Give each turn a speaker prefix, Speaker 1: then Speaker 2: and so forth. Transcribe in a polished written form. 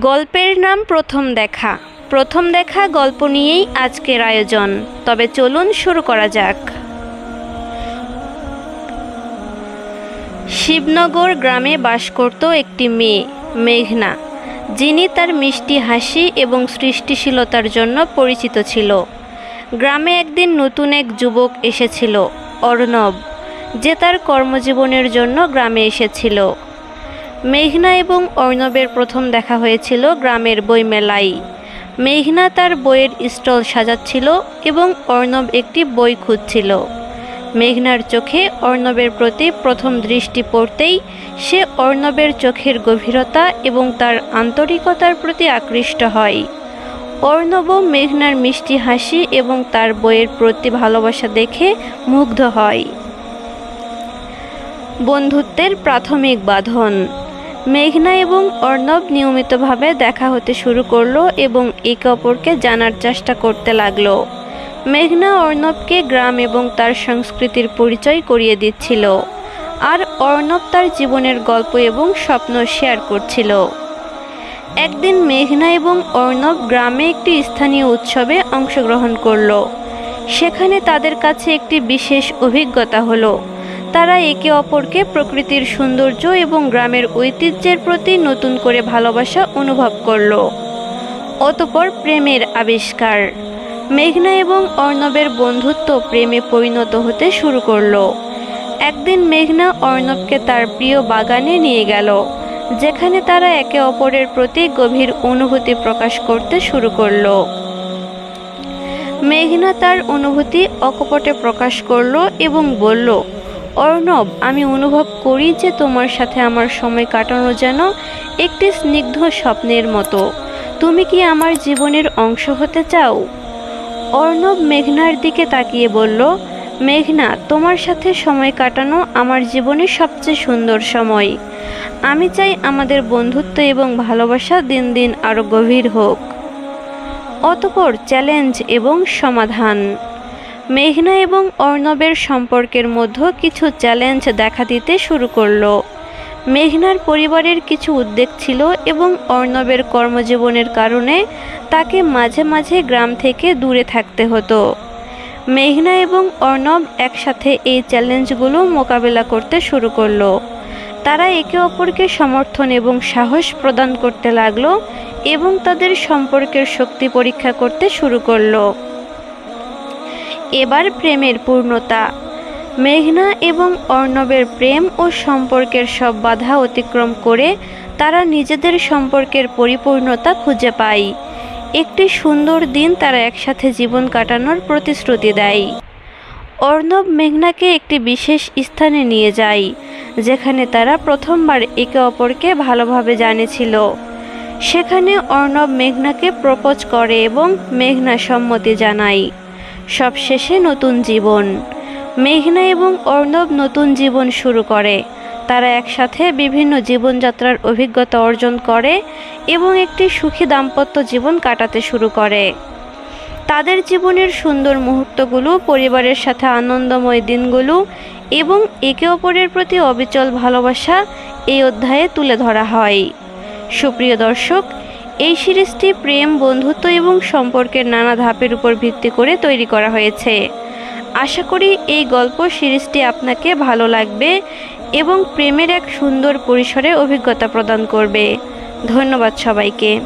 Speaker 1: গল্পের নাম প্রথম দেখা। প্রথম দেখা গল্প নিয়েই আজকের আয়োজন। তবে চলুন শুরু করা যাক। শিবনগর গ্রামে বাস করত একটি মেয়ে, মেঘনা, যিনি তার মিষ্টি হাসি এবং সৃষ্টিশীলতার জন্য পরিচিত ছিল। গ্রামে একদিন নতুন এক যুবক এসেছিল, অর্ণব, যে তার কর্মজীবনের জন্য গ্রামে এসেছিল। মেঘনা এবং অর্ণবের প্রথম দেখা হয়েছিল গ্রামের বইমেলায়। মেঘনা তার বইয়ের স্টল সাজাচ্ছিল এবং অর্ণব একটি বই খুঁজছিল। মেঘনার চোখে অর্ণবের প্রতি প্রথম দৃষ্টি পড়তেই সে অর্ণবের চোখের গভীরতা এবং তার আন্তরিকতার প্রতি আকৃষ্ট হয়। অর্ণবও মেঘনার মিষ্টি হাসি এবং তার বইয়ের প্রতি ভালোবাসা দেখে মুগ্ধ হয়। বন্ধুত্বের প্রাথমিক বাঁধন। মেঘনা এবং অর্ণব নিয়মিতভাবে দেখা হতে শুরু করলো এবং একে অপরকে জানার চেষ্টা করতে লাগলো। মেঘনা অর্ণবকে গ্রাম এবং তার সংস্কৃতির পরিচয় করিয়ে দিচ্ছিল, আর অর্ণব তার জীবনের গল্প এবং স্বপ্ন শেয়ার করছিল। একদিন মেঘনা এবং অর্ণব গ্রামে একটি স্থানীয় উৎসবে অংশগ্রহণ করলো। সেখানে তাদের কাছে একটি বিশেষ অভিজ্ঞতা হলো। তারা একে অপরকে প্রকৃতির সৌন্দর্য এবং গ্রামের ঐতিহ্যের প্রতি নতুন করে ভালোবাসা অনুভব করলো। অতঃপর প্রেমের আবিষ্কার। মেঘনা এবং অর্ণবের বন্ধুত্ব প্রেমে পরিণত হতে শুরু করলো। একদিন মেঘনা অর্ণবকে তার প্রিয় বাগানে নিয়ে গেল, যেখানে তারা একে অপরের প্রতি গভীর অনুভূতি প্রকাশ করতে শুরু করলো। মেঘনা তার অনুভূতি অকপটে প্রকাশ করলো এবং বলল, অর্ণব, আমি অনুভব করি যে তোমার সাথে আমার সময় কাটানো যেন একটি স্নিগ্ধ স্বপ্নের মতো। তুমি কি আমার জীবনের অংশ হতে চাও? অর্ণব মেঘনার দিকে তাকিয়ে বলল, মেঘনা, তোমার সাথে সময় কাটানো আমার জীবনের সবচেয়ে সুন্দর সময়। আমি চাই আমাদের বন্ধুত্ব এবং ভালোবাসা দিন দিন আরও গভীর হোক। অতঃপর চ্যালেঞ্জ এবং সমাধান। মেঘনা এবং অর্ণবের সম্পর্কের মধ্যে কিছু চ্যালেঞ্জ দেখা দিতে শুরু করলো। মেঘনার পরিবারের কিছু উদ্বেগ ছিল এবং অর্ণবের কর্মজীবনের কারণে তাকে মাঝে মাঝে গ্রাম থেকে দূরে থাকতে হতো। মেঘনা এবং অর্ণব একসাথে এই চ্যালেঞ্জগুলো মোকাবেলা করতে শুরু করলো। তারা একে অপরকে সমর্থন এবং সাহস প্রদান করতে লাগলো এবং তাদের সম্পর্কের শক্তি পরীক্ষা করতে শুরু করলো। এবার প্রেমের পূর্ণতা। মেঘনা এবং অর্ণবের প্রেম ও সম্পর্কের সব বাধা অতিক্রম করে তারা নিজেদের সম্পর্কের পরিপূর্ণতা খুঁজে পায়। একটি সুন্দর দিন তারা একসাথে জীবন কাটানোর প্রতিশ্রুতি দেয়। অর্ণব মেঘনাকে একটি বিশেষ স্থানে নিয়ে যায়, যেখানে তারা প্রথমবার একে অপরকে ভালোভাবে জানেছিল। সেখানে অর্ণব মেঘনাকে প্রপোজ করে এবং মেঘনা সম্মতি জানায়। সবশেষে নতুন জীবন। মেঘনা এবং অর্ণব নতুন জীবন শুরু করে। তারা একসাথে বিভিন্ন জীবনযাত্রার অভিজ্ঞতা অর্জন করে এবং একটি সুখী দাম্পত্য জীবন কাটাতে শুরু করে। তাদের জীবনের সুন্দর মুহূর্তগুলো, পরিবারের সাথে আনন্দময় দিনগুলো এবং একে অপরের প্রতি অবিচল ভালোবাসা এই অধ্যায়ে তুলে ধরা হয়। সুপ্রিয় দর্শক, এই সিরিজটি প্রেম, বন্ধুত্ব এবং সম্পর্কের নানা ধাপের উপর ভিত্তি করে তৈরি করা হয়েছে। আশা করি এই গল্প সিরিজটি আপনাকে ভালো লাগবে এবং প্রেমের এক সুন্দর পরিসরে অভিজ্ঞতা প্রদান করবে। ধন্যবাদ সবাইকে।